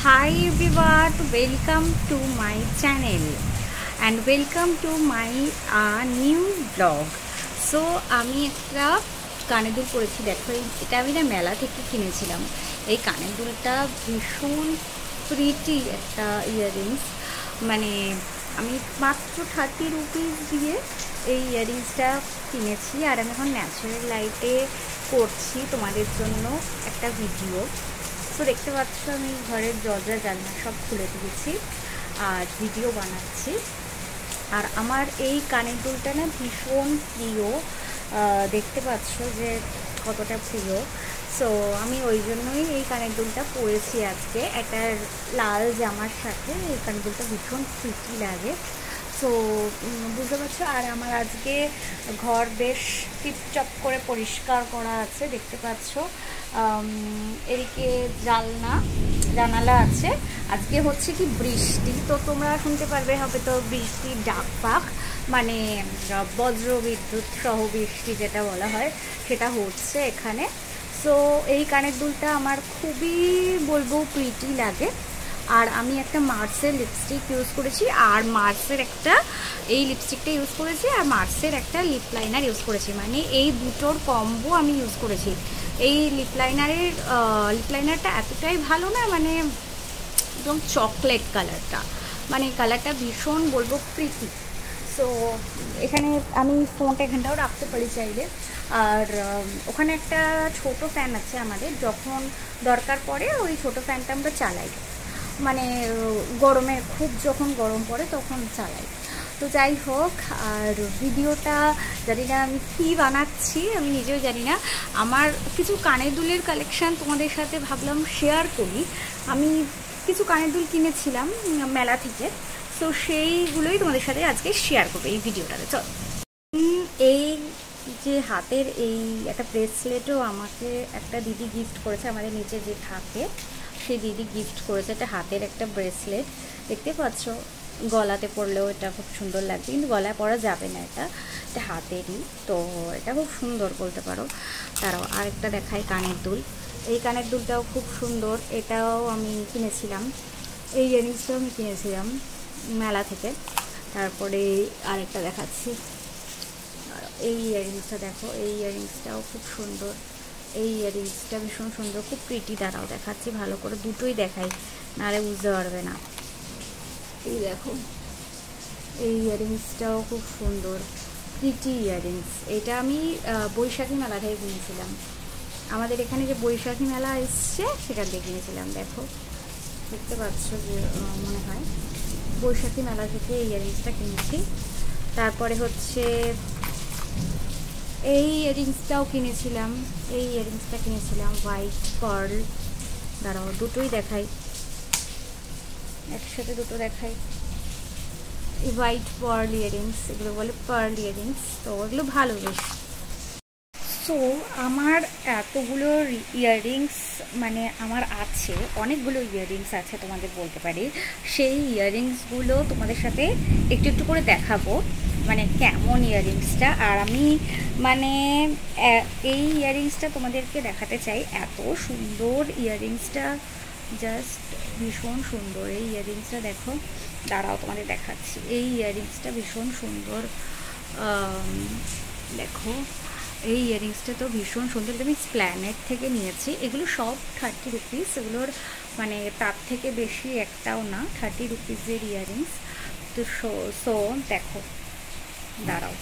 Hi everyone, welcome to my channel and welcome to my new vlog. So আমি একটা কানের দুল পরেছি, দেখো এটা আমি না মেলা থেকে কিনেছিলাম। এই কানের দুলটা ভীষণ প্রিটি একটা ইয়াররিংস, মানে আমি মাত্র 30 রুপিস দিয়ে এই ইয়াররিংসটা কিনেছি। আর আমি এখন ন্যাচারাল লাইটে করছি তোমাদের জন্য একটা ভিডিও। তো দেখতে পাচ্ছ আমি ঘরের দরজা জানলা সব খুলে দিয়েছি আর ভিডিও বানাচ্ছি। আর আমার এই কানের দুলটা না ভীষণ প্রিয়, দেখতে পাচ্ছ যে কতটা প্রিয়। সো আমি ওই জন্যই এই কানের দুলটা পরেছি আজকে একটা লাল জামার সাথে। এই কানের দুলটা ভীষণ প্রিটি লাগে, সো বুঝতে পারছো। আর আমার আজকে ঘর বেশ টিপটপ করে পরিষ্কার করা আছে, দেখতে পাচ্ছ। এদিকে জানালা আছে। আজকে হচ্ছে কি বৃষ্টি, তো তোমরা শুনতে পারবে হবে তো বৃষ্টির ডাক পাক, মানে বজ্র বিদ্যুৎ সহ বৃষ্টি যেটা বলা হয় সেটা হচ্ছে এখানে। সো এই কানের দুলটা আমার খুবই বলবো প্রিটি লাগে। আর আমি একটা মার্সের লিপস্টিক ইউজ করেছি, আর মার্সের একটা এই লিপস্টিকটা ইউজ করেছি, আর মার্সের একটা লিপ লাইনার ইউজ করেছি। মানে এই দুটোর কম্বো আমি ইউজ করেছি। এই লিপ লাইনারটা এতটাই ভালো না, মানে একদম চকলেট কালারটা, মানে কালারটা ভীষণ বলবো প্রিটি। সো এখানে আমি ফোনটা এখানটাও রাখতে পারি চাইলে। আর ওখানে একটা ছোট ফ্যান আছে আমাদের, যখন দরকার পড়ে ওই ছোট ফ্যানটা আমরা চালাই, মানে গরমে খুব যখন গরম পড়ে তখন চালাই। তো যাই হোক, আর ভিডিওটা জানি না আমি কী বানাচ্ছি, আমি নিজেও জানি না। আমার কিছু কানের দুলের কালেকশান তোমাদের সাথে ভাবলাম শেয়ার করি। আমি কিছু কানের দুল কিনেছিলাম মেলা থেকে, তো সেইগুলোই তোমাদের সাথে আজকে শেয়ার করবো এই ভিডিওটাতে। চল, এই যে হাতের এই একটা ব্রেসলেটও আমাকে একটা দিদি গিফট করেছে, আমাদের নিচে যে থাকে সেই দিদি গিফট করেছে। একটা হাতের একটা ব্রেসলেট, দেখতে পাচ্ছ, গলাতে পরলেও এটা খুব সুন্দর লাগবে, কিন্তু গলায় পরা যাবে না, এটা হাতেরই। তো এটা খুব সুন্দর বলতে পারো। তারাও আরেকটা দেখায় কানের দুল। এই কানের দুলটাও খুব সুন্দর, এটাও আমি কিনেছিলাম। এই ইয়াররিংসটাও আমি কিনেছিলাম মেলা থেকে। তারপরে আরেকটা দেখাচ্ছি, এই ইয়াররিংসটা দেখো, এই ইয়াররিংসটাও খুব সুন্দর। এই ইয়াররিংসটা ভীষণ সুন্দর, খুব প্রিটি। দাঁড়াও দেখাচ্ছি ভালো করে, দুটোই দেখাই, নাহলে বুঝতে পারবে না। এই দেখো, এই ইয়াররিংসটাও খুব সুন্দর, প্রিটি ইয়াররিংস। এটা আমি বৈশাখী মেলা থেকে কিনেছিলাম। আমাদের এখানে যে বৈশাখী মেলা এসছে সেটা দিয়ে কিনেছিলাম। দেখো, দেখতে পাচ্ছ যে মনে হয় বৈশাখী মেলা থেকে এই ইয়াররিংসটা কিনেছি। তারপরে হচ্ছে এই ইয়াররিংসটাও কিনেছিলাম। এই ইয়াররিংসটা কিনেছিলাম হোয়াইট পার্ল। দাঁড়াও দুটোই দেখাই, একসাথে দুটো দেখাই। এই হোয়াইট পার্ল ইয়াররিংস, এগুলো বলে পার্ল ইয়াররিংস, তো এগুলো ভালো বেশ। সো আমার এতগুলো ইয়াররিংস, মানে আমার আছে অনেকগুলো ইয়াররিংস আছে তোমাদের বলতে পারি। সেই ইয়াররিংসগুলো তোমাদের সাথে একটু একটু করে দেখাবো, মানে কেমন ইয়াররিংসটা। আর আমি মানে এই ইয়াররিংসটা তোমাদেরকে দেখাতে চাই, এত সুন্দর ইয়াররিংসটা, জাস্ট ভীষণ সুন্দর। এই ইয়াররিংসটা দেখো, দাঁড়াও তোমাদের দেখাচ্ছি। এই ইয়াররিংসটা ভীষণ সুন্দর, দেখো এই ইয়াররিংসটা তো ভীষণ সুন্দর। আমি স্প্ল্যানেট থেকে নিয়েছি, এগুলো সব 30 রুপিস, এগুলোর মানে তার থেকে বেশি একটাও না, 30 রুপিসের ইয়াররিংস। তো সো দেখো, দাঁড়াও